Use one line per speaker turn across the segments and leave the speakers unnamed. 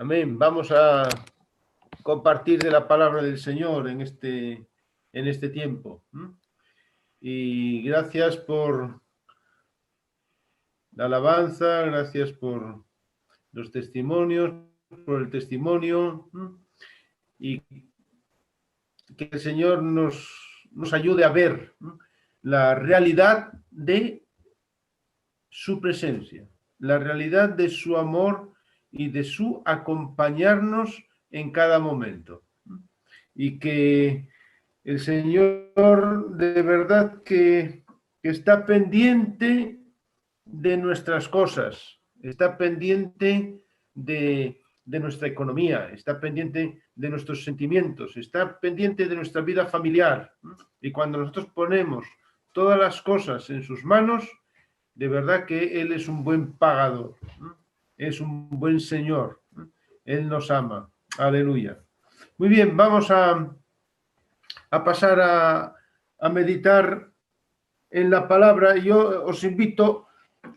Amén. Vamos a compartir de la palabra del Señor en este tiempo. Y gracias por la alabanza, gracias por los testimonios, por el testimonio, y que el Señor nos ayude a ver la realidad de su presencia, la realidad de su amor y de su acompañarnos en cada momento. Y que el Señor de verdad que está pendiente de nuestras cosas, está pendiente de nuestra economía, está pendiente de nuestros sentimientos, está pendiente de nuestra vida familiar. Y cuando nosotros ponemos todas las cosas en sus manos, de verdad que Él es un buen pagador, es un buen Señor, Él nos ama. Aleluya. Muy bien, vamos a pasar a meditar en la palabra. Yo os invito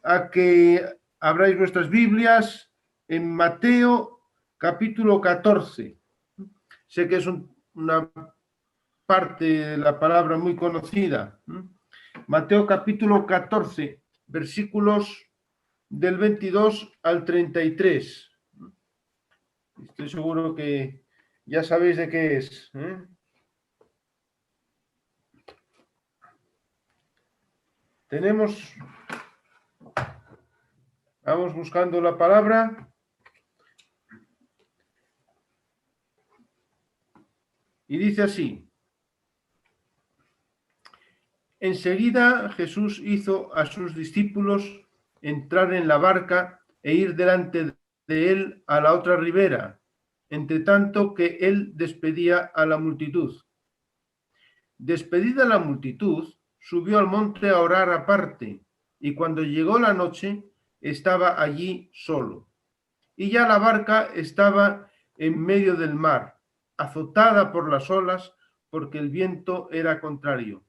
a que abráis vuestras Biblias en Mateo capítulo 14. Sé que es una parte de la palabra muy conocida. Mateo capítulo 14, versículos del 22 al 33. Estoy seguro que ya sabéis de qué es. Vamos buscando la palabra. Y dice así: enseguida Jesús hizo a sus discípulos entrar en la barca e ir delante de él a la otra ribera, entre tanto que él despedía a la multitud. Despedida la multitud, subió al monte a orar aparte, y cuando llegó la noche, estaba allí solo. Y ya la barca estaba en medio del mar, azotada por las olas, porque el viento era contrario.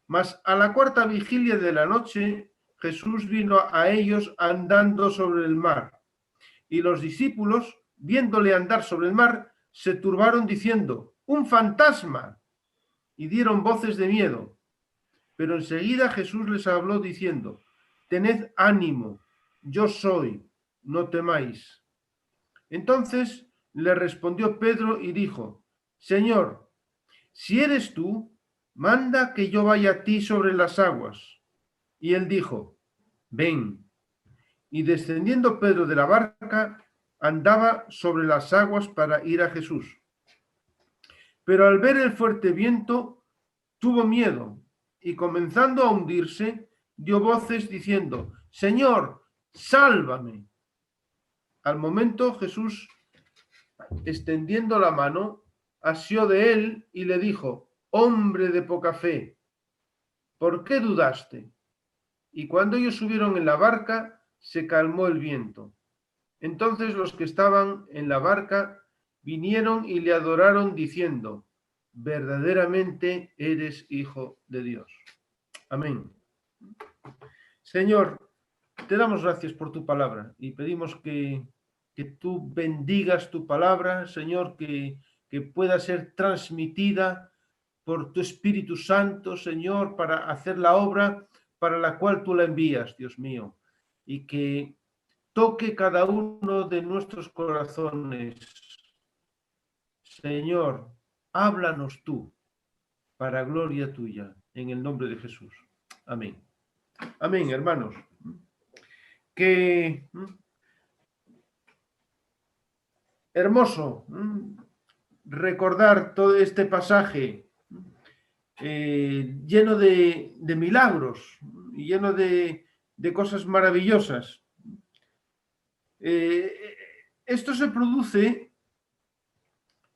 Mas a la cuarta vigilia de la noche, Jesús vino a ellos andando sobre el mar. Y los discípulos, viéndole andar sobre el mar, se turbaron diciendo: ¡un fantasma! Y dieron voces de miedo. Pero enseguida Jesús les habló diciendo: tened ánimo, yo soy, no temáis. Entonces le respondió Pedro y dijo: Señor, si eres tú, manda que yo vaya a ti sobre las aguas. Y él dijo: ven. Y descendiendo Pedro de la barca, andaba sobre las aguas para ir a Jesús. Pero al ver el fuerte viento, tuvo miedo, y comenzando a hundirse, dio voces diciendo: Señor, sálvame. Al momento Jesús, extendiendo la mano, asió de él y le dijo: hombre de poca fe, ¿por qué dudaste? Y cuando ellos subieron en la barca, se calmó el viento. Entonces los que estaban en la barca vinieron y le adoraron diciendo: verdaderamente eres hijo de Dios. Amén. Señor, te damos gracias por tu palabra y pedimos que tú bendigas tu palabra, Señor, que pueda ser transmitida por tu Espíritu Santo, Señor, para hacer la obra para la cual tú la envías, Dios mío, y que toque cada uno de nuestros corazones. Señor, háblanos tú, para gloria tuya, en el nombre de Jesús. Amén. Amén, hermanos. Qué hermoso recordar todo este pasaje lleno de milagros, lleno de cosas maravillosas. Esto se produce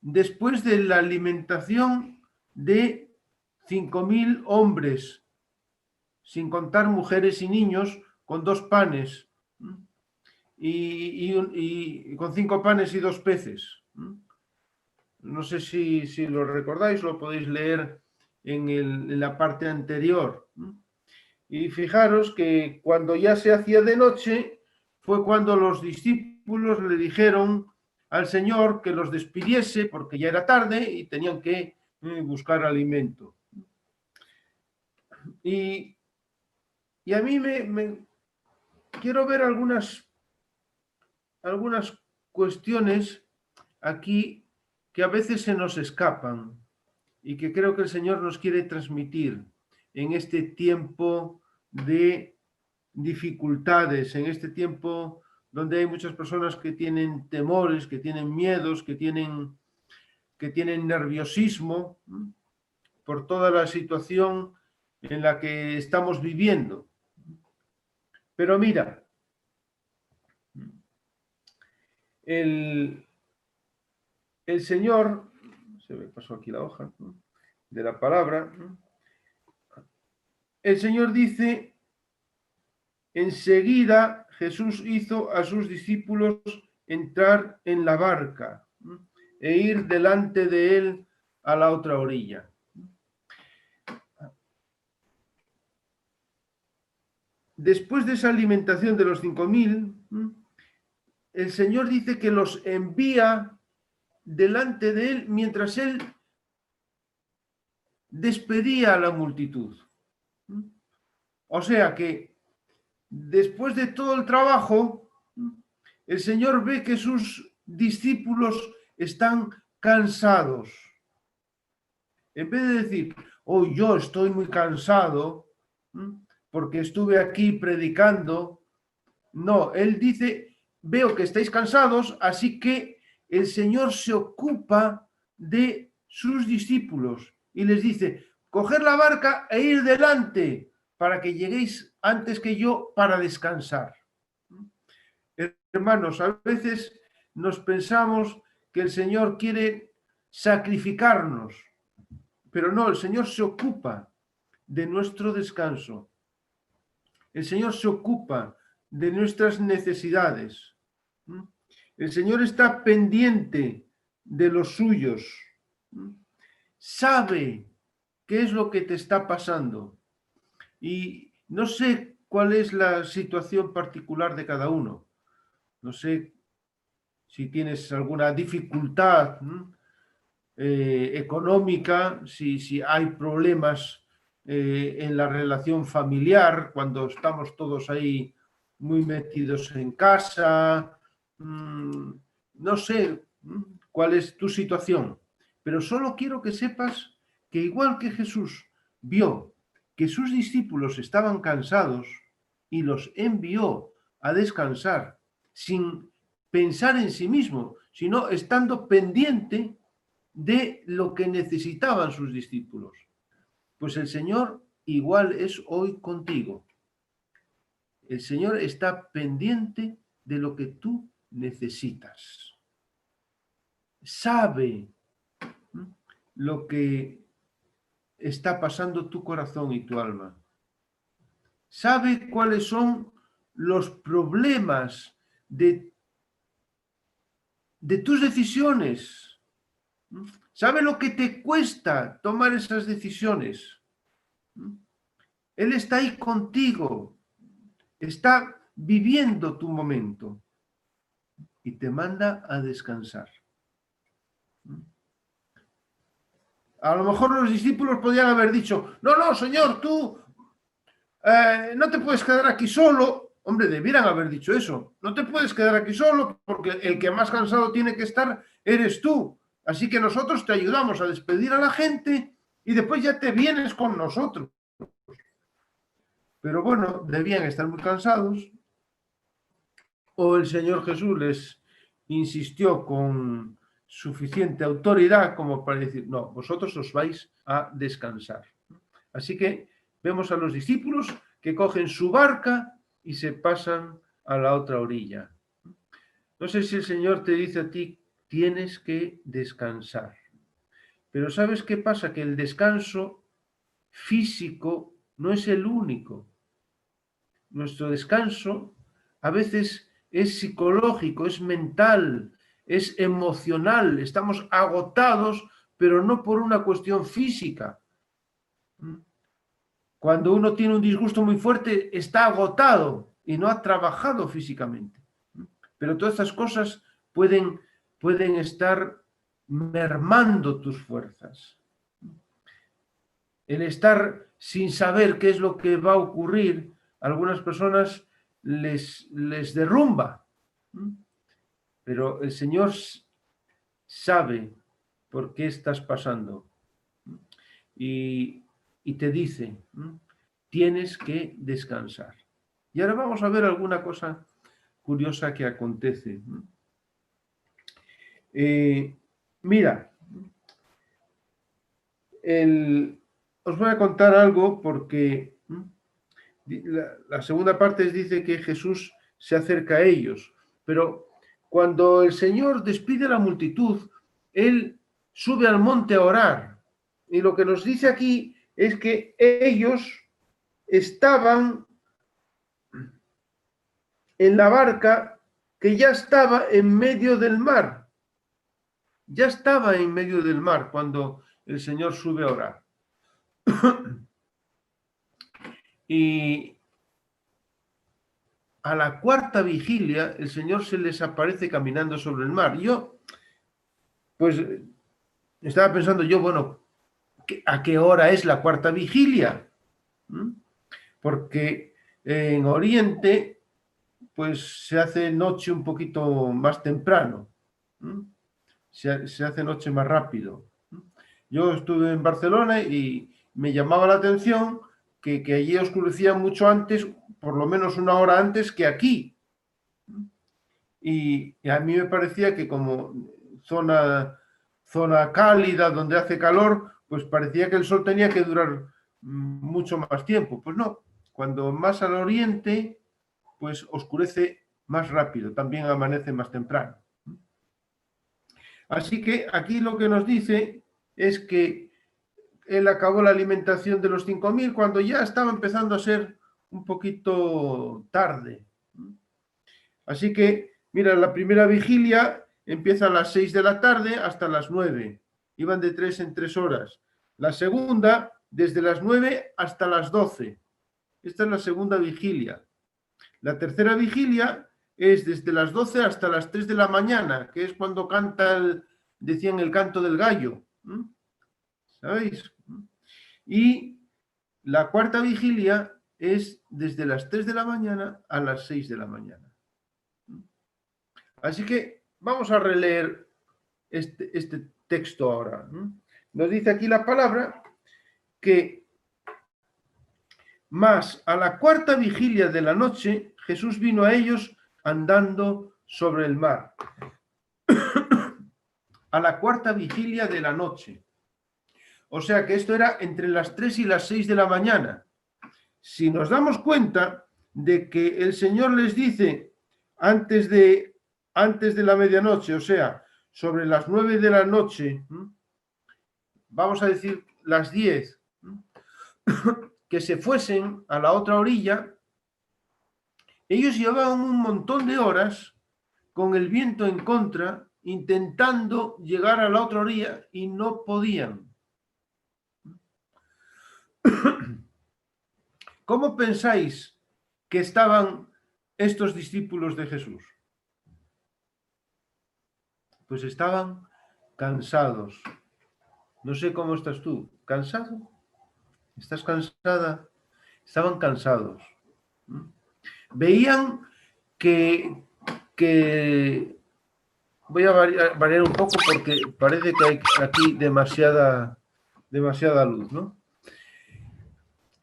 después de la alimentación de 5.000 hombres, sin contar mujeres y niños, con 2 panes y con 5 panes y 2 peces. No sé si lo recordáis, lo podéis leer en la parte anterior. Y fijaros que cuando ya se hacía de noche, fue cuando los discípulos le dijeron al Señor que los despidiese porque ya era tarde y tenían que buscar alimento. Y a mí me quiero ver algunas cuestiones aquí que a veces se nos escapan y que creo que el Señor nos quiere transmitir en este tiempo de dificultades, en este tiempo donde hay muchas personas que tienen temores, que tienen miedos, que tienen nerviosismo por toda la situación en la que estamos viviendo. Pero mira, el Señor, se me pasó aquí la hoja de la palabra, el Señor dice: enseguida Jesús hizo a sus discípulos entrar en la barca e ir delante de él a la otra orilla. Después de esa alimentación de los 5.000, el Señor dice que los envía delante de él mientras él despedía a la multitud. O sea que después de todo el trabajo, el Señor ve que sus discípulos están cansados. En vez de decir: oh, yo estoy muy cansado porque estuve aquí predicando, no, él dice: veo que estáis cansados, así que el Señor se ocupa de sus discípulos y les dice: coger la barca e ir delante para que lleguéis antes que yo para descansar. Hermanos, a veces nos pensamos que el Señor quiere sacrificarnos, pero no, el Señor se ocupa de nuestro descanso. El Señor se ocupa de nuestras necesidades. El Señor está pendiente de los suyos. Sabe qué es lo que te está pasando. Y no sé cuál es la situación particular de cada uno. No sé si tienes alguna dificultad económica, si hay problemas en la relación familiar, cuando estamos todos ahí muy metidos en casa. No sé cuál es tu situación, pero solo quiero que sepas que igual que Jesús vio que sus discípulos estaban cansados y los envió a descansar sin pensar en sí mismo, sino estando pendiente de lo que necesitaban sus discípulos. Pues el Señor igual es hoy contigo. El Señor está pendiente de lo que tú necesitas. Sabe lo que está pasando tu corazón y tu alma. Sabe cuáles son los problemas de tus decisiones. sabe lo que te cuesta tomar esas decisiones. Él está ahí contigo, está viviendo tu momento y te manda a descansar. A lo mejor los discípulos podían haber dicho, no, no, Señor, tú no te puedes quedar aquí solo. Hombre, debieran haber dicho eso. No te puedes quedar aquí solo porque el que más cansado tiene que estar eres tú. Así que nosotros te ayudamos a despedir a la gente y después ya te vienes con nosotros. Pero bueno, debían estar muy cansados. O el Señor Jesús les insistió con suficiente autoridad como para decir, no, vosotros os vais a descansar. Así que vemos a los discípulos que cogen su barca y se pasan a la otra orilla. No sé si el Señor te dice a ti, tienes que descansar. Pero ¿sabes qué pasa? Que el descanso físico no es el único. Nuestro descanso a veces es psicológico, es mental, es emocional. Estamos agotados, pero no por una cuestión física. Cuando uno tiene un disgusto muy fuerte, está agotado y no ha trabajado físicamente. Pero todas estas cosas pueden estar mermando tus fuerzas. El estar sin saber qué es lo que va a ocurrir, a algunas personas les derrumba. Pero el Señor sabe por qué estás pasando. Y te dice, tienes que descansar. Y ahora vamos a ver alguna cosa curiosa que acontece. Mira, os voy a contar algo porque la segunda parte dice que Jesús se acerca a ellos, pero cuando el Señor despide a la multitud, Él sube al monte a orar. Y lo que nos dice aquí es que ellos estaban en la barca que ya estaba en medio del mar. Ya estaba en medio del mar cuando el Señor sube a orar. Y a la cuarta vigilia el Señor se les aparece caminando sobre el mar. Yo, pues, estaba pensando yo, bueno, ¿a qué hora es la cuarta vigilia? Porque en Oriente, pues se hace noche un poquito más temprano. Se hace noche más rápido. Yo estuve en Barcelona y me llamaba la atención que allí oscurecía mucho antes, por lo menos una hora antes que aquí. Y a mí me parecía que como zona cálida, donde hace calor, pues parecía que el sol tenía que durar mucho más tiempo. Pues no, cuando más al oriente, pues oscurece más rápido, también amanece más temprano. Así que aquí lo que nos dice es que él acabó la alimentación de los 5.000 cuando ya estaba empezando a ser un poquito tarde. Así que, mira, la primera vigilia empieza a las 6 de la tarde hasta las 9. Iban de 3 en 3 horas. La segunda, desde las 9 hasta las 12. Esta es la segunda vigilia. La tercera vigilia es desde las 12 hasta las 3 de la mañana, que es cuando decían el canto del gallo. ¿Sabéis? Y la cuarta vigilia es desde las 3 de la mañana a las 6 de la mañana. Así que vamos a releer este texto ahora. Nos dice aquí la palabra que más a la cuarta vigilia de la noche Jesús vino a ellos andando sobre el mar. A la cuarta vigilia de la noche. O sea que esto era entre las 3 y las 6 de la mañana. Si nos damos cuenta de que el Señor les dice antes de la medianoche, o sea, sobre las 9 de la noche, vamos a decir las 10, que se fuesen a la otra orilla, ellos llevaban un montón de horas con el viento en contra intentando llegar a la otra orilla y no podían. ¿Cómo pensáis que estaban estos discípulos de Jesús? Pues estaban cansados. No sé cómo estás tú. ¿Cansado? ¿Estás cansada? Estaban cansados. Veían que voy a variar un poco porque parece que hay aquí demasiada luz, ¿no?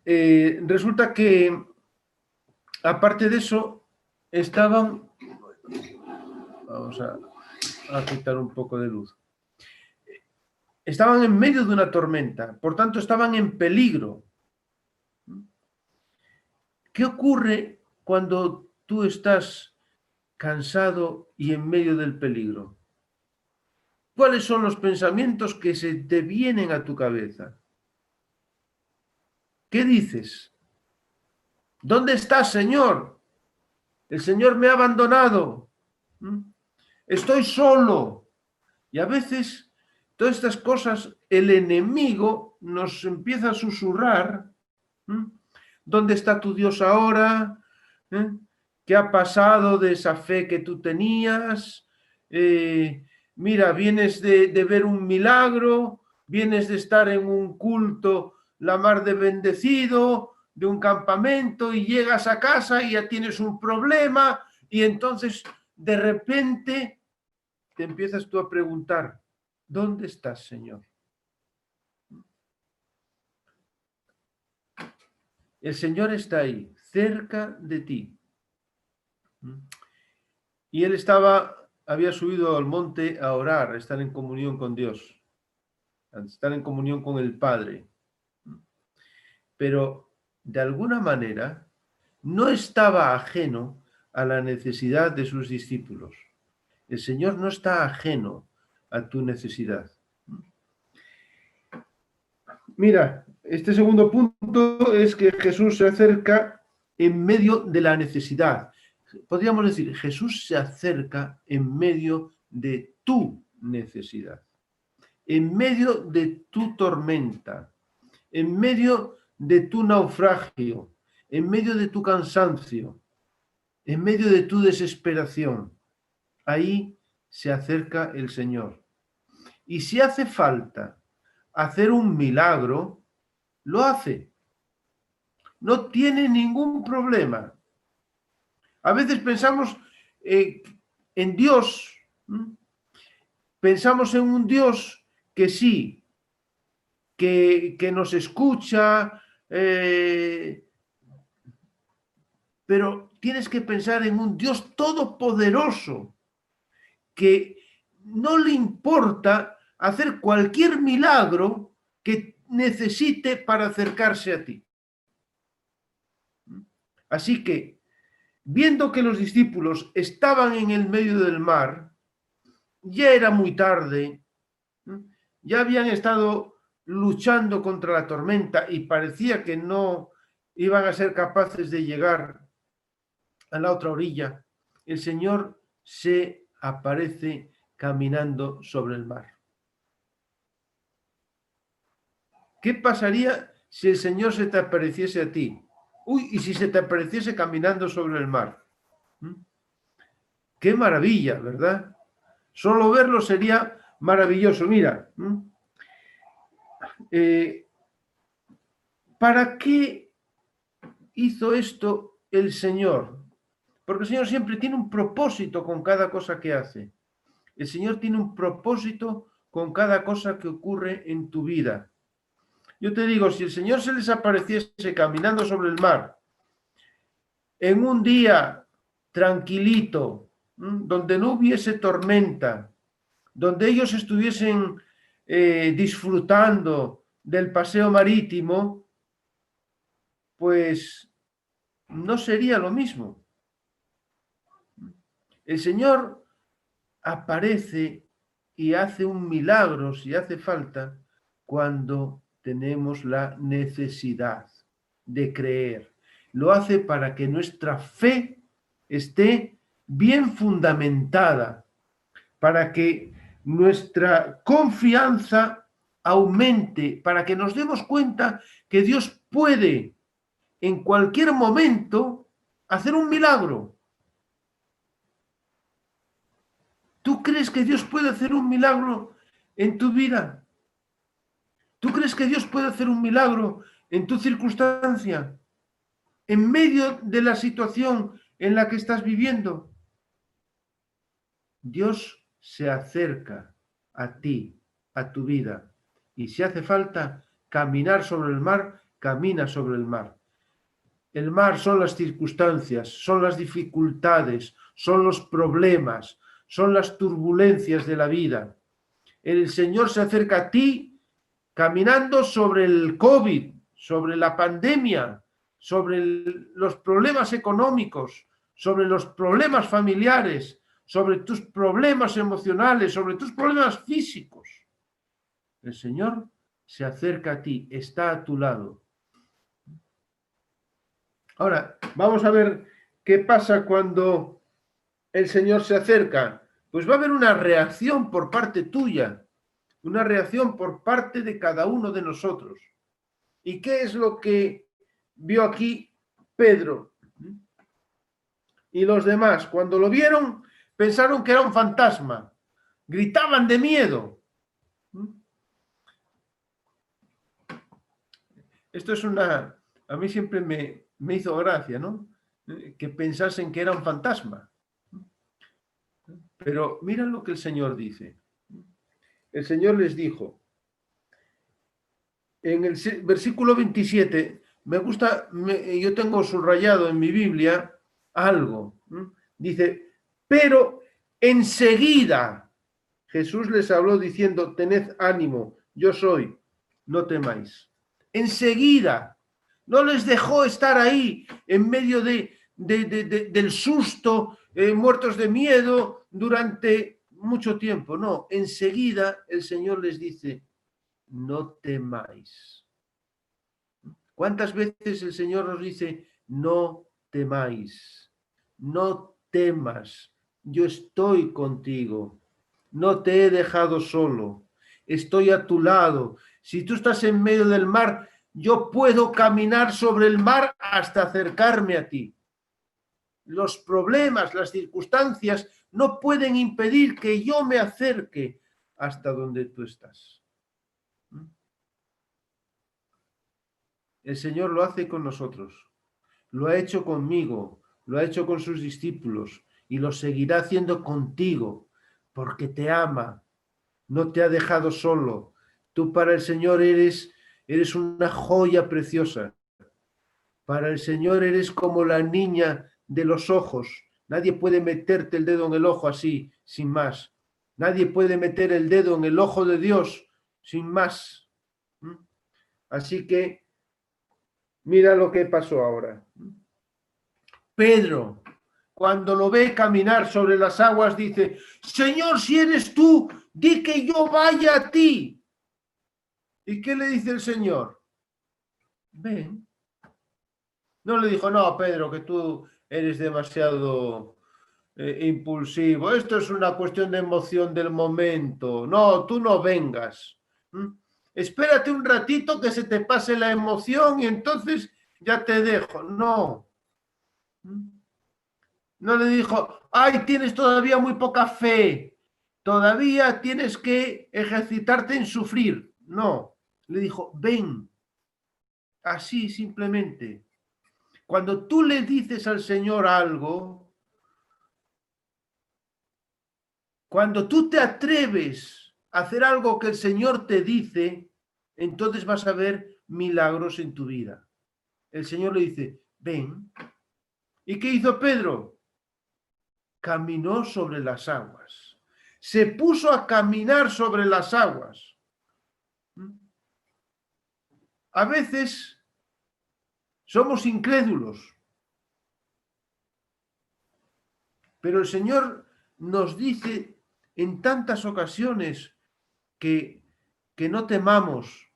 Resulta que, aparte de eso, estaban... Vamos a quitar un poco de luz. Estaban en medio de una tormenta, por tanto estaban en peligro. ¿Qué ocurre cuando tú estás cansado y en medio del peligro? ¿Cuáles son los pensamientos que se te vienen a tu cabeza? ¿Qué dices? ¿Dónde estás, Señor? El Señor me ha abandonado. Estoy solo. Y a veces, todas estas cosas, el enemigo nos empieza a susurrar. ¿Dónde está tu Dios ahora? ¿Qué ha pasado de esa fe que tú tenías? Mira, vienes de ver un milagro, vienes de estar en un culto la mar de bendecido, de un campamento, y llegas a casa y ya tienes un problema, y entonces de repente te empiezas tú a preguntar, ¿dónde estás, Señor? El Señor está ahí, cerca de ti. Y él había subido al monte a orar, a estar en comunión con Dios, a estar en comunión con el Padre. Pero de alguna manera no estaba ajeno a la necesidad de sus discípulos. El Señor no está ajeno a tu necesidad. Mira, este segundo punto es que Jesús se acerca en medio de la necesidad. Podríamos decir, Jesús se acerca en medio de tu necesidad, en medio de tu tormenta, en medio de tu naufragio, en medio de tu cansancio, en medio de tu desesperación. Ahí se acerca el Señor. Y si hace falta hacer un milagro, lo hace. No tiene ningún problema. A veces pensamos en Dios, pensamos en un Dios que sí, que nos escucha, pero tienes que pensar en un Dios todopoderoso que no le importa hacer cualquier milagro que necesite para acercarse a ti. Así que, viendo que los discípulos estaban en el medio del mar, ya era muy tarde, ya habían estado luchando contra la tormenta y parecía que no iban a ser capaces de llegar a la otra orilla. El Señor se aparece caminando sobre el mar. ¿Qué pasaría si el Señor se te apareciese a ti? Uy, y si se te apareciese caminando sobre el mar. ¡Qué maravilla!, ¿verdad? Solo verlo sería maravilloso. Mira, ¿para qué hizo esto el Señor? Porque el Señor siempre tiene un propósito con cada cosa que hace. El Señor tiene un propósito con cada cosa que ocurre en tu vida. Yo te digo, si el Señor se les apareciese caminando sobre el mar, en un día tranquilito, donde no hubiese tormenta, donde ellos estuviesen disfrutando del paseo marítimo, pues no sería lo mismo. El Señor aparece y hace un milagro, si hace falta, cuando tenemos la necesidad de creer. Lo hace para que nuestra fe esté bien fundamentada, para que nuestra confianza aumente, para que nos demos cuenta que Dios puede en cualquier momento hacer un milagro. ¿Tú crees que Dios puede hacer un milagro en tu vida? ¿Tú crees que Dios puede hacer un milagro en tu circunstancia? En medio de la situación en la que estás viviendo. Dios se acerca a ti, a tu vida. Y si hace falta caminar sobre el mar, camina sobre el mar. El mar son las circunstancias, son las dificultades, son los problemas, son las turbulencias de la vida. El Señor se acerca a ti caminando sobre el COVID, sobre la pandemia, sobre los problemas económicos, sobre los problemas familiares, sobre tus problemas emocionales, sobre tus problemas físicos. El Señor se acerca a ti, está a tu lado. Ahora, vamos a ver qué pasa cuando el Señor se acerca. Pues va a haber una reacción por parte tuya, una reacción por parte de cada uno de nosotros. ¿Y qué es lo que vio aquí Pedro y los demás? Cuando lo vieron, pensaron que era un fantasma, gritaban de miedo. Esto es a mí siempre me hizo gracia, ¿no? Que pensasen que era un fantasma. Pero mira lo que el Señor dice. El Señor les dijo, en el versículo 27, me gusta, yo tengo subrayado en mi Biblia algo. Dice, pero enseguida Jesús les habló diciendo, tened ánimo, yo soy, no temáis. Enseguida, no les dejó estar ahí en medio del susto, muertos de miedo durante mucho tiempo. No, enseguida el Señor les dice, no temáis. ¿Cuántas veces el Señor nos dice, no temáis, no temas, yo estoy contigo, no te he dejado solo, estoy a tu lado. Si tú estás en medio del mar, yo puedo caminar sobre el mar hasta acercarme a ti. Los problemas, las circunstancias no pueden impedir que yo me acerque hasta donde tú estás. El Señor lo hace con nosotros, lo ha hecho conmigo, lo ha hecho con sus discípulos y lo seguirá haciendo contigo, porque te ama, no te ha dejado solo. Tú para el Señor eres una joya preciosa. Para el Señor eres como la niña de los ojos. Nadie puede meterte el dedo en el ojo así, sin más. Nadie puede meter el dedo en el ojo de Dios, sin más. Así que mira lo que pasó ahora. Pedro, cuando lo ve caminar sobre las aguas, dice, Señor, si eres tú, di que yo vaya a ti. ¿Y qué le dice el Señor? Ven. No le dijo, no, Pedro, que tú eres demasiado impulsivo. Esto es una cuestión de emoción del momento. No, tú no vengas. Espérate un ratito que se te pase la emoción y entonces ya te dejo. No. No le dijo, ay, tienes todavía muy poca fe. Todavía tienes que ejercitarte en sufrir. No. Le dijo, ven. Así simplemente. Cuando tú le dices al Señor algo, cuando tú te atreves a hacer algo que el Señor te dice, entonces vas a ver milagros en tu vida. El Señor le dice, ven. ¿Y qué hizo Pedro? Caminó sobre las aguas. Se puso a caminar sobre las aguas. A veces somos incrédulos, pero el Señor nos dice en tantas ocasiones que no temamos,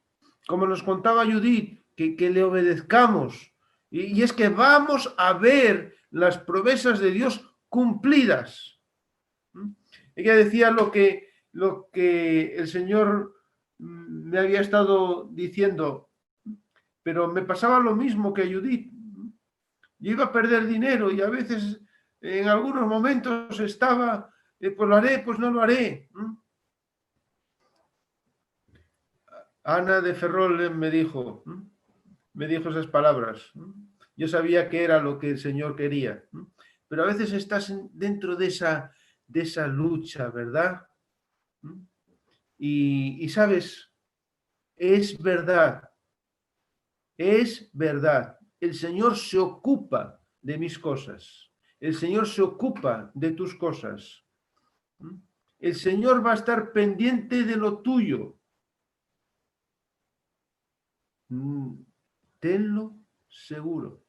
como nos contaba Judith, que le obedezcamos. Y es que vamos a ver las promesas de Dios cumplidas. ella decía lo que el Señor me había estado diciendo, pero me pasaba lo mismo que a Judith. Yo iba a perder dinero y a veces, en algunos momentos estaba, pues lo haré, pues no lo haré. Ana de Ferrol me dijo esas palabras. Yo sabía que era lo que el Señor quería. Pero a veces estás dentro de esa lucha, ¿verdad? Y sabes, es verdad, es verdad. El Señor se ocupa de mis cosas. El Señor se ocupa de tus cosas. El Señor va a estar pendiente de lo tuyo. Tenlo seguro.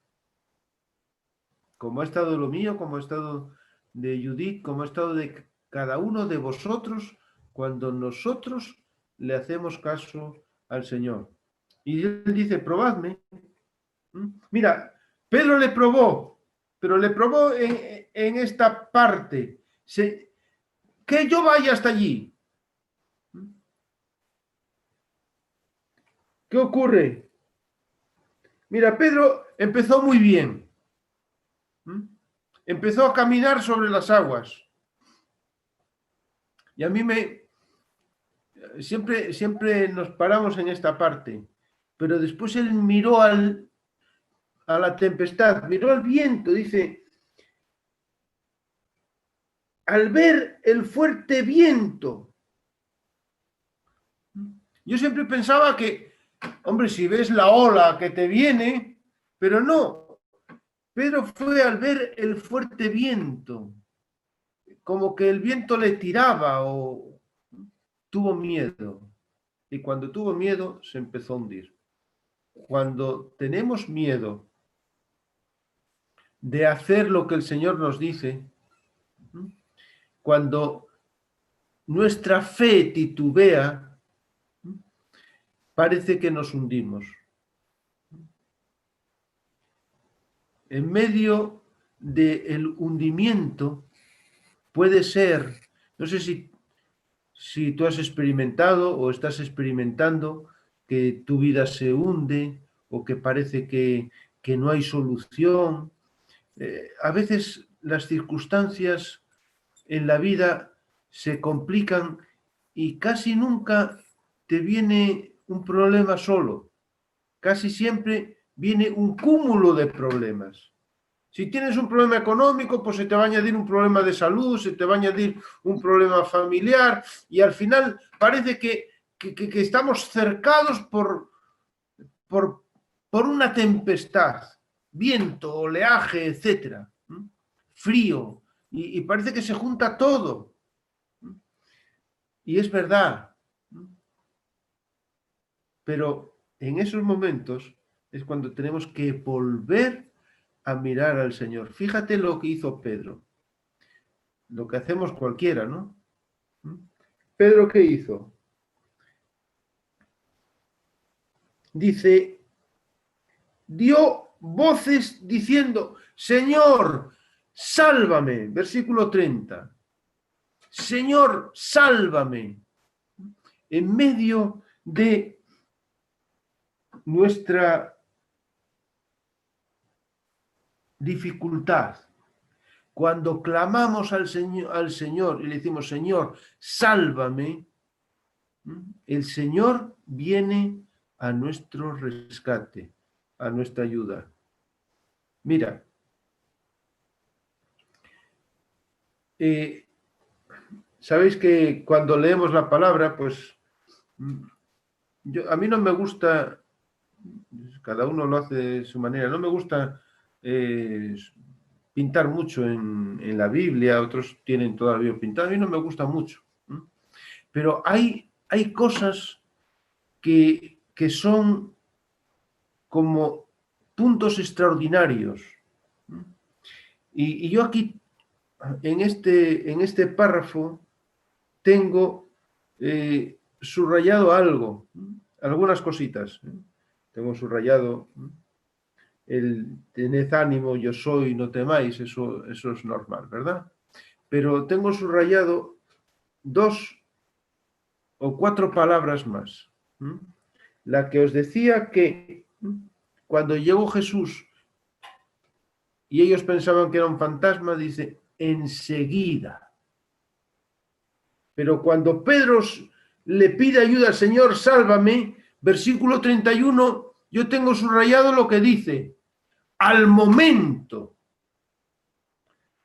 Como ha estado lo mío, como ha estado de Judith, como ha estado de cada uno de vosotros cuando nosotros le hacemos caso al Señor. Y él dice, probadme. Mira, Pedro le probó, pero le probó en esta parte. Que yo vaya hasta allí. ¿Qué ocurre? Mira, Pedro empezó muy bien. Empezó a caminar sobre las aguas. Y a mí siempre nos paramos en esta parte. Pero después él miró a la tempestad, miró al viento, dice, al ver el fuerte viento. Yo siempre pensaba que, hombre, si ves la ola que te viene, pero no. Pedro fue al ver el fuerte viento, como que el viento le tiraba o tuvo miedo. Y cuando tuvo miedo, se empezó a hundir. Cuando tenemos miedo de hacer lo que el Señor nos dice, cuando nuestra fe titubea, parece que nos hundimos. En medio del hundimiento puede ser, no sé si tú has experimentado o estás experimentando que tu vida se hunde o que parece que no hay solución. A veces las circunstancias en la vida se complican y casi nunca te viene un problema solo. Casi siempre viene un cúmulo de problemas. Si tienes un problema económico, pues se te va a añadir un problema de salud, se te va a añadir un problema familiar y al final parece que estamos cercados por una tempestad, viento, oleaje, etcétera, frío, y parece que se junta todo. Y es verdad. Pero en esos momentos es cuando tenemos que volver a mirar al Señor. Fíjate lo que hizo Pedro. Lo que hacemos cualquiera, ¿no? Pedro, ¿qué hizo? Dice, dio voces diciendo, Señor, sálvame. Versículo 30. Señor, sálvame. En medio de nuestra dificultad, cuando clamamos al Señor y le decimos, Señor, sálvame, el Señor viene a nuestro rescate, a nuestra ayuda. Mira, sabéis que cuando leemos la palabra, pues a mí no me gusta, cada uno lo hace de su manera, no me gusta pintar mucho en la Biblia, otros tienen todavía pintado, a mí no me gusta mucho. Pero hay cosas que son como puntos extraordinarios. Y yo aquí, en este párrafo, tengo subrayado algo, algunas cositas. Tengo subrayado el tened ánimo, yo soy, no temáis, eso es normal, ¿verdad? Pero tengo subrayado 2 o 4 palabras más. La que os decía que cuando llegó Jesús y ellos pensaban que era un fantasma, dice, enseguida. Pero cuando Pedro le pide ayuda al Señor, sálvame, versículo 31, yo tengo subrayado lo que dice, al momento.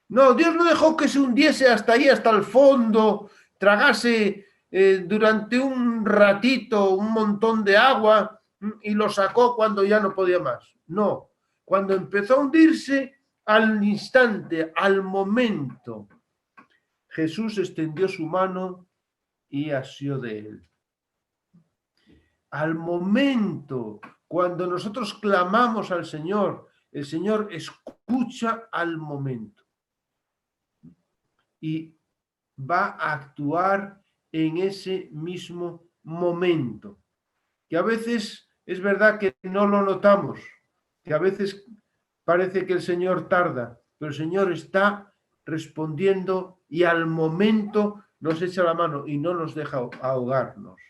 No, Dios no dejó que se hundiese hasta ahí, hasta el fondo, tragase durante un ratito un montón de agua y lo sacó cuando ya no podía más. No, cuando empezó a hundirse, al instante, al momento, Jesús extendió su mano y asió de él. Al momento, cuando nosotros clamamos al Señor, el Señor escucha al momento y va a actuar en ese mismo momento, que a veces es verdad que no lo notamos, que a veces parece que el Señor tarda, pero el Señor está respondiendo y al momento nos echa la mano y no nos deja ahogarnos.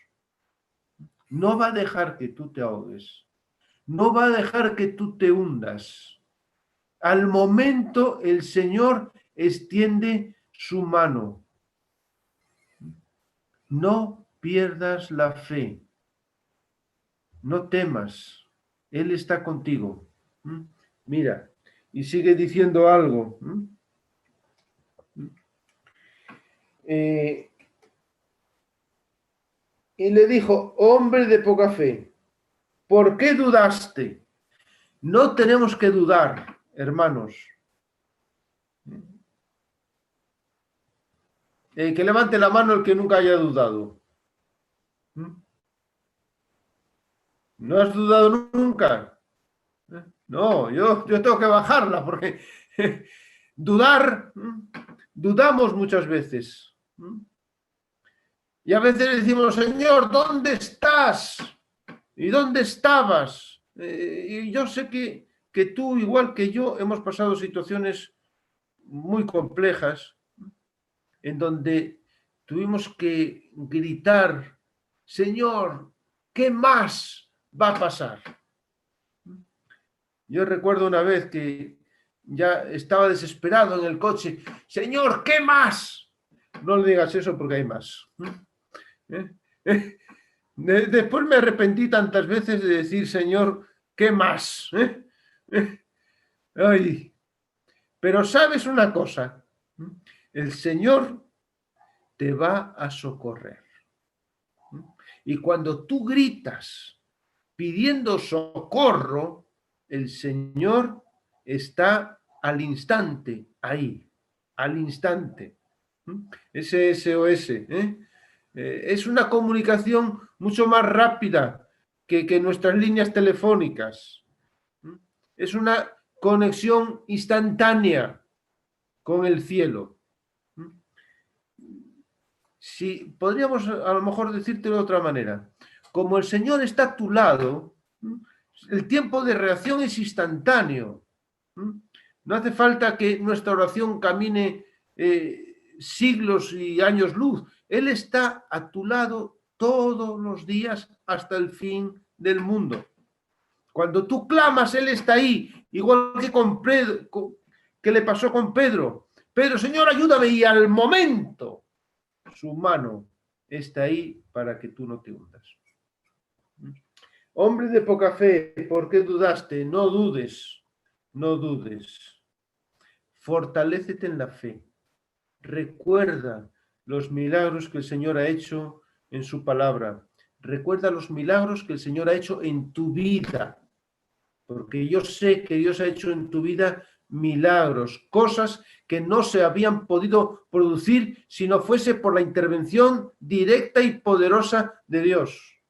No va a dejar que tú te ahogues, no va a dejar que tú te hundas. Al momento el Señor extiende su mano. No pierdas la fe, no temas, Él está contigo. Mira, y sigue diciendo algo. Y le dijo, hombre de poca fe, ¿por qué dudaste? No tenemos que dudar, hermanos. Que levante la mano el que nunca haya dudado. ¿No has dudado nunca? No, yo tengo que bajarla porque dudamos muchas veces. Y a veces decimos, Señor, ¿dónde estás? ¿Y dónde estabas? Y yo sé que tú, igual que yo, hemos pasado situaciones muy complejas en donde tuvimos que gritar, Señor, ¿qué más va a pasar? Yo recuerdo una vez que ya estaba desesperado en el coche, Señor, ¿qué más? No le digas eso porque hay más. Después me arrepentí tantas veces de decir, Señor, ¿qué más? Ay. Pero sabes una cosa, el Señor te va a socorrer. Y cuando tú gritas pidiendo socorro, el Señor está al instante ahí, al instante. SOS, es una comunicación mucho más rápida que nuestras líneas telefónicas. Es una conexión instantánea con el cielo. Si podríamos a lo mejor decírtelo de otra manera, como el Señor está a tu lado, el tiempo de reacción es instantáneo. No hace falta que nuestra oración camine siglos y años luz. Él está a tu lado todos los días hasta el fin del mundo. Cuando tú clamas, Él está ahí, igual que con Pedro, que le pasó con Pedro. Pedro, Señor, ayúdame, y al momento su mano está ahí para que tú no te hundas. Hombre de poca fe, ¿por qué dudaste? No dudes, no dudes. Fortalécete en la fe. Recuerda los milagros que el Señor ha hecho en su palabra. Recuerda los milagros que el Señor ha hecho en tu vida. Porque yo sé que Dios ha hecho en tu vida milagros, cosas que no se habían podido producir si no fuese por la intervención directa y poderosa de Dios.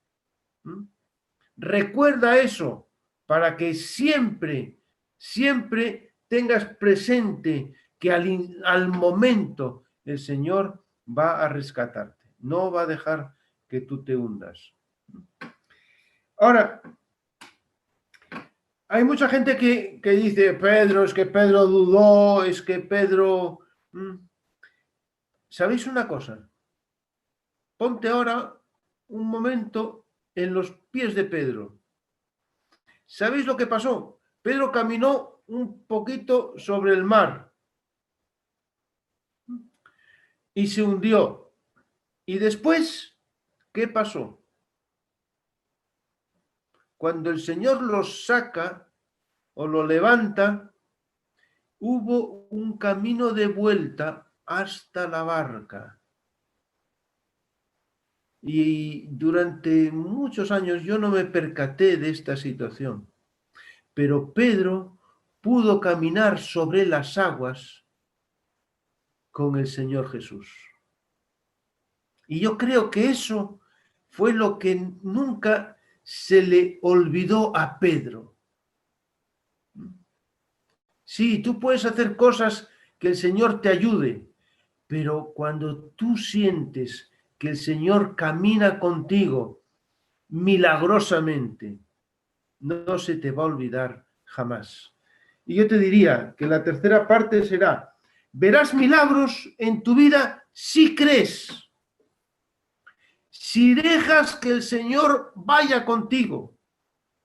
Recuerda eso para que siempre, siempre tengas presente que al momento el Señor va a rescatarte, no va a dejar que tú te hundas. Ahora, hay mucha gente que dice, Pedro, es que Pedro dudó, es que Pedro... ¿Sabéis una cosa? ponte ahora un momento en los pies de Pedro. ¿Sabéis lo que pasó? Pedro caminó un poquito sobre el mar y se hundió. Y después, ¿qué pasó? Cuando el Señor lo saca o lo levanta, hubo un camino de vuelta hasta la barca. Y durante muchos años yo no me percaté de esta situación, pero Pedro pudo caminar sobre las aguas con el Señor Jesús. Y yo creo que eso fue lo que nunca se le olvidó a Pedro. Sí, tú puedes hacer cosas que el Señor te ayude, pero cuando tú sientes que el Señor camina contigo milagrosamente, no se te va a olvidar jamás. Y yo te diría que la tercera parte será, verás milagros en tu vida si crees, si dejas que el Señor vaya contigo,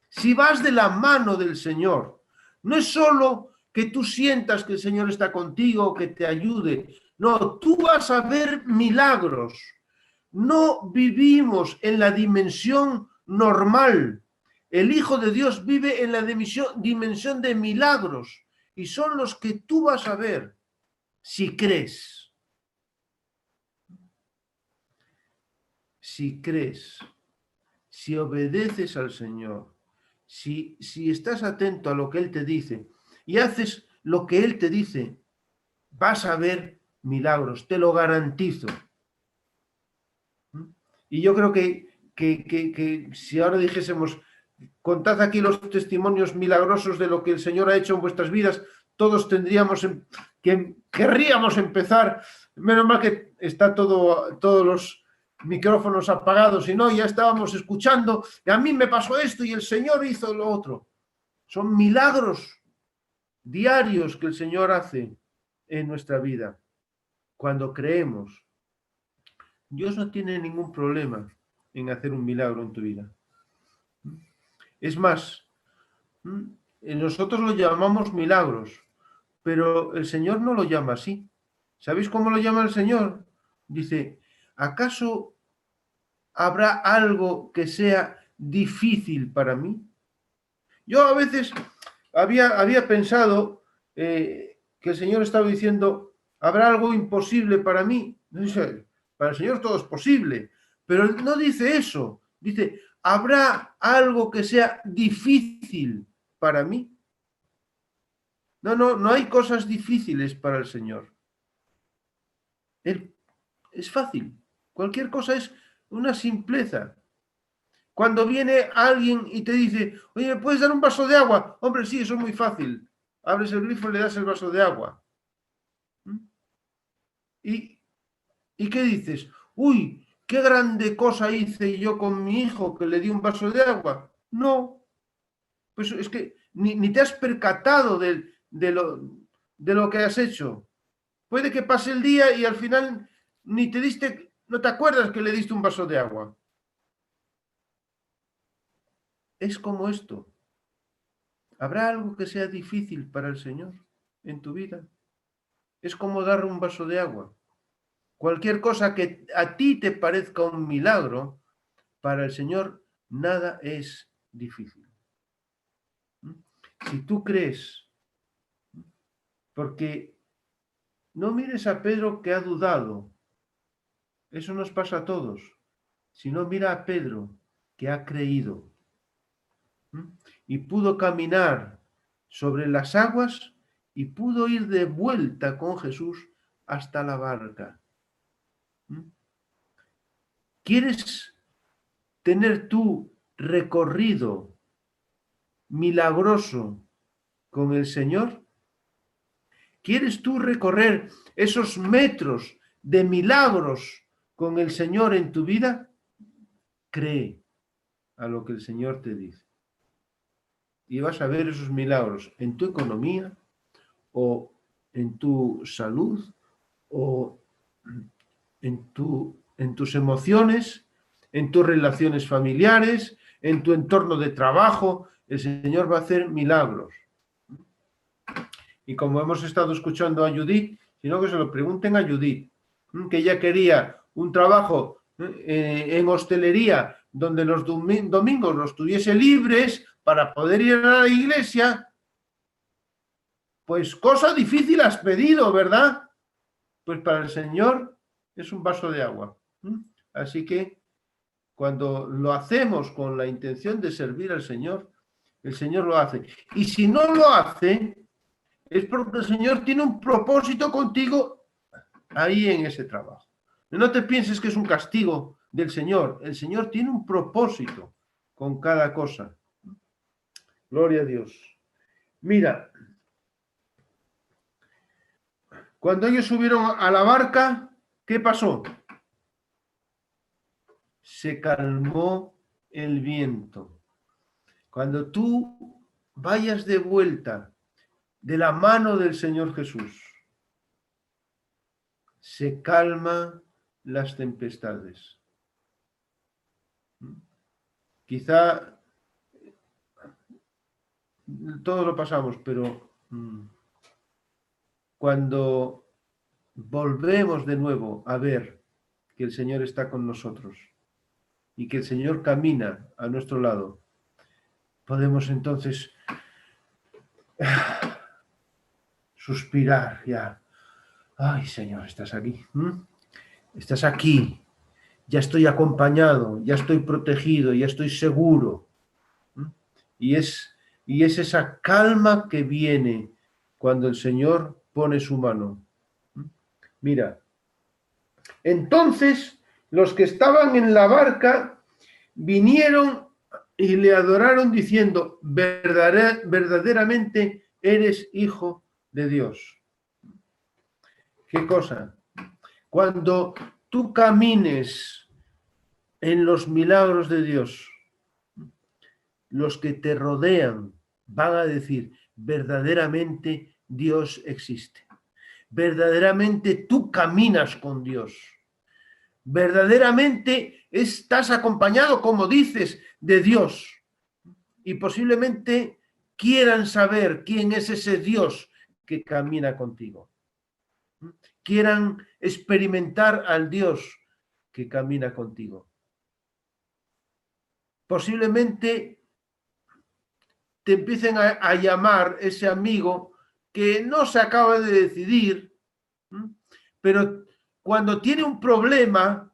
si vas de la mano del Señor. No es solo que tú sientas que el Señor está contigo, que te ayude. No, tú vas a ver milagros. No vivimos en la dimensión normal. El Hijo de Dios vive en la dimensión de milagros y son los que tú vas a ver si crees. Si crees, si obedeces al Señor, si estás atento a lo que Él te dice y haces lo que Él te dice, vas a ver milagros, te lo garantizo. Y yo creo que si ahora dijésemos, contad aquí los testimonios milagrosos de lo que el Señor ha hecho en vuestras vidas, todos querríamos empezar. Menos mal que está todos los micrófonos apagados y no, ya estábamos escuchando, y a mí me pasó esto y el Señor hizo lo otro. Son milagros diarios que el Señor hace en nuestra vida. Cuando creemos, Dios no tiene ningún problema en hacer un milagro en tu vida. Es más, nosotros lo llamamos milagros, pero el Señor no lo llama así. ¿Sabéis cómo lo llama el Señor? Dice, ¿acaso habrá algo que sea difícil para mí? Yo a veces había pensado que el Señor estaba diciendo, ¿habrá algo imposible para mí? Para el Señor todo es posible, pero no dice eso. Dice, ¿habrá algo que sea difícil para mí? No hay cosas difíciles para el Señor. Es fácil. Cualquier cosa es una simpleza. Cuando viene alguien y te dice, oye, ¿me puedes dar un vaso de agua? Hombre, sí, eso es muy fácil. Abres el grifo y le das el vaso de agua. ¿Y qué dices? Uy, qué grande cosa hice yo con mi hijo que le di un vaso de agua. No, pues es que ni te has percatado de lo que has hecho. Puede que pase el día y al final no te acuerdas que le diste un vaso de agua. Es como esto. ¿Habrá algo que sea difícil para el Señor en tu vida? Es como dar un vaso de agua. Cualquier cosa que a ti te parezca un milagro, para el Señor nada es difícil. Si tú crees, porque no mires a Pedro que ha dudado, eso nos pasa a todos, sino mira a Pedro que ha creído y pudo caminar sobre las aguas y pudo ir de vuelta con Jesús hasta la barca. ¿Quieres tener tu recorrido milagroso con el Señor? ¿Quieres tú recorrer esos metros de milagros con el Señor en tu vida? Cree a lo que el Señor te dice. Y vas a ver esos milagros en tu economía o en tu salud o en tu en tus emociones, en tus relaciones familiares, en tu entorno de trabajo. El Señor va a hacer milagros. Y como hemos estado escuchando a Judith, sino que se lo pregunten a Judith, que ella quería un trabajo en hostelería donde los domingos los tuviese libres para poder ir a la iglesia. Pues cosa difícil has pedido, ¿verdad? Pues para el Señor es un vaso de agua. Así que cuando lo hacemos con la intención de servir al Señor, el Señor lo hace. Y si no lo hace, es porque el Señor tiene un propósito contigo ahí en ese trabajo. No te pienses que es un castigo del Señor. El Señor tiene un propósito con cada cosa. Gloria a Dios. Mira, cuando ellos subieron a la barca, ¿qué pasó? Se calmó el viento. Cuando tú vayas de vuelta de la mano del Señor Jesús, se calman las tempestades. Quizá todos lo pasamos, pero cuando volvemos de nuevo a ver que el Señor está con nosotros y que el Señor camina a nuestro lado, podemos entonces suspirar ya. Ay, Señor, estás aquí. Estás aquí. Ya estoy acompañado, ya estoy protegido, ya estoy seguro. Y es esa calma que viene cuando el Señor pone su mano. Mira, entonces los que estaban en la barca vinieron y le adoraron diciendo, verdaderamente eres hijo de Dios. ¿Qué cosa? Cuando tú camines en los milagros de Dios, los que te rodean van a decir, verdaderamente Dios existe. Verdaderamente tú caminas con Dios. Verdaderamente estás acompañado, como dices, de Dios. Y posiblemente quieran saber quién es ese Dios que camina contigo. Quieran experimentar al Dios que camina contigo. Posiblemente te empiecen a llamar ese amigo que no se acaba de decidir, pero cuando tiene un problema,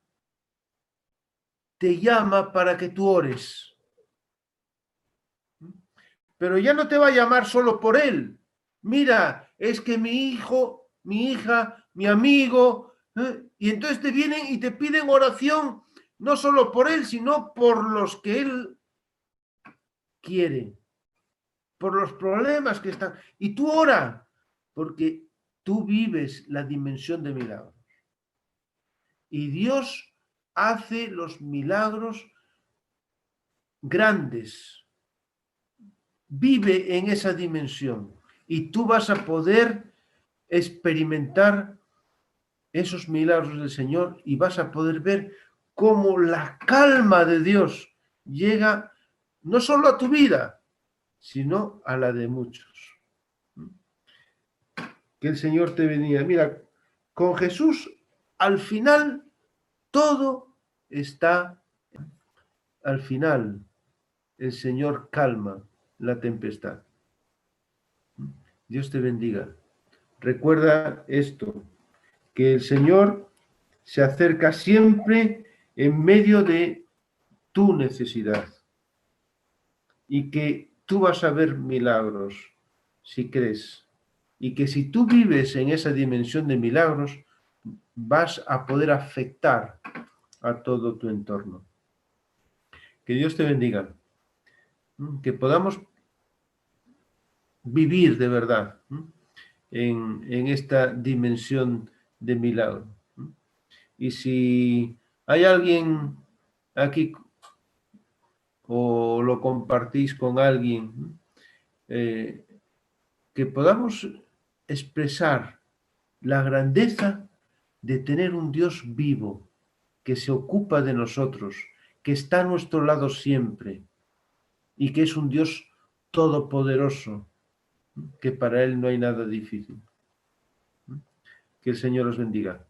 te llama para que tú ores. Pero ya no te va a llamar solo por él. Mira, es que mi hijo, mi hija, mi amigo, y entonces te vienen y te piden oración, no solo por él, sino por los que él quiere, por los problemas que están. Y tú ora, porque tú vives la dimensión de milagros. Y Dios hace los milagros grandes. Vive en esa dimensión. Y tú vas a poder experimentar esos milagros del Señor y vas a poder ver cómo la calma de Dios llega no solo a tu vida, sino a la de muchos. Que el Señor te bendiga. Mira, con Jesús, al final, todo está. Al final, el Señor calma la tempestad. Dios te bendiga. Recuerda esto, que el Señor se acerca siempre en medio de tu necesidad y que tú vas a ver milagros si crees. Y que si tú vives en esa dimensión de milagros, vas a poder afectar a todo tu entorno. Que Dios te bendiga. Que podamos vivir de verdad en esta dimensión de milagro. Y si hay alguien aquí o lo compartís con alguien, que podamos expresar la grandeza de tener un Dios vivo que se ocupa de nosotros, que está a nuestro lado siempre y que es un Dios todopoderoso, que para Él no hay nada difícil. Que el Señor os bendiga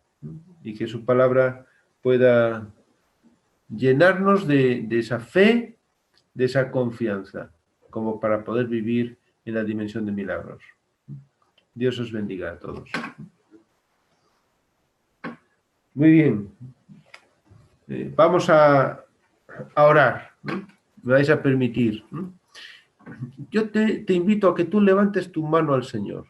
y que su palabra pueda llenarnos de esa fe, de esa confianza, como para poder vivir en la dimensión de milagros. Dios os bendiga a todos. Muy bien. Vamos a orar. Me vais a permitir. Yo te invito a que tú levantes tu mano al Señor.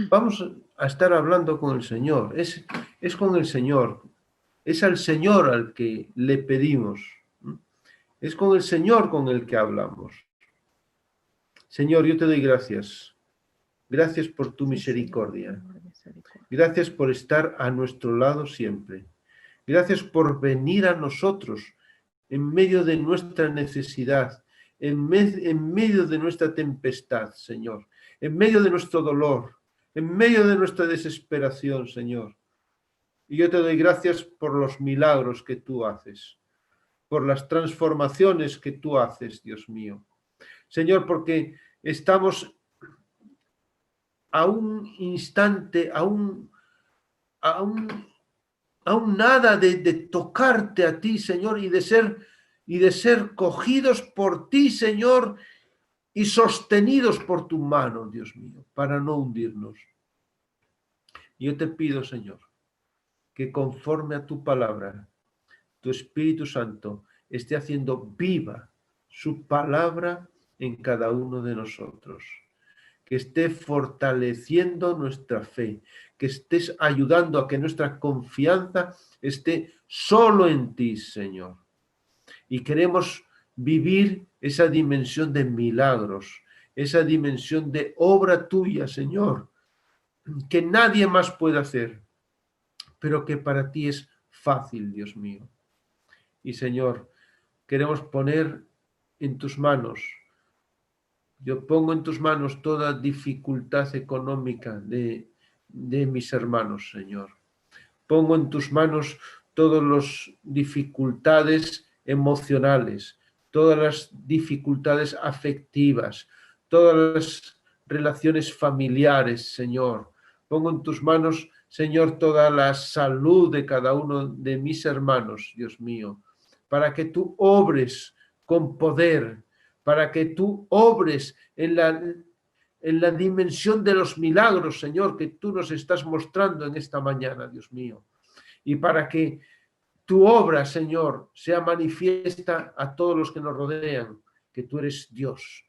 Vamos a estar hablando con el Señor. Es con el Señor. Es al Señor al que le pedimos. Es con el Señor con el que hablamos. Señor, yo te doy gracias. Gracias por tu misericordia. Gracias por estar a nuestro lado siempre. Gracias por venir a nosotros en medio de nuestra necesidad, en medio de nuestra tempestad, Señor, en medio de nuestro dolor, en medio de nuestra desesperación, Señor. Y yo te doy gracias por los milagros que tú haces, por las transformaciones que tú haces, Dios mío. Señor, porque estamos a un instante, a un nada de tocarte a ti, Señor, y de ser cogidos por ti, Señor, y sostenidos por tu mano, Dios mío, para no hundirnos. Yo te pido, Señor, que conforme a tu palabra, tu Espíritu Santo esté haciendo viva su palabra en cada uno de nosotros, que esté fortaleciendo nuestra fe, que estés ayudando a que nuestra confianza esté solo en ti, Señor. Y queremos vivir esa dimensión de milagros, esa dimensión de obra tuya, Señor, que nadie más puede hacer, pero que para ti es fácil, Dios mío. Y Señor, queremos poner en tus manos, yo pongo en tus manos toda dificultad económica de mis hermanos, Señor. Pongo en tus manos todas las dificultades emocionales, todas las dificultades afectivas, todas las relaciones familiares, Señor. Pongo en tus manos, Señor, toda la salud de cada uno de mis hermanos, Dios mío, para que tú obres con poder, para que tú obres en la dimensión de los milagros, Señor, que tú nos estás mostrando en esta mañana, Dios mío. Y para que tu obra, Señor, sea manifiesta a todos los que nos rodean, que tú eres Dios.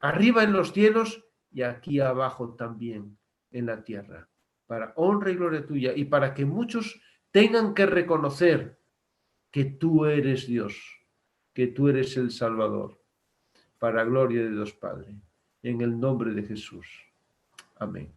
Arriba en los cielos y aquí abajo también en la tierra. Para honra y gloria tuya y para que muchos tengan que reconocer que tú eres Dios, que tú eres el Salvador. Para gloria de Dios Padre. En el nombre de Jesús. Amén.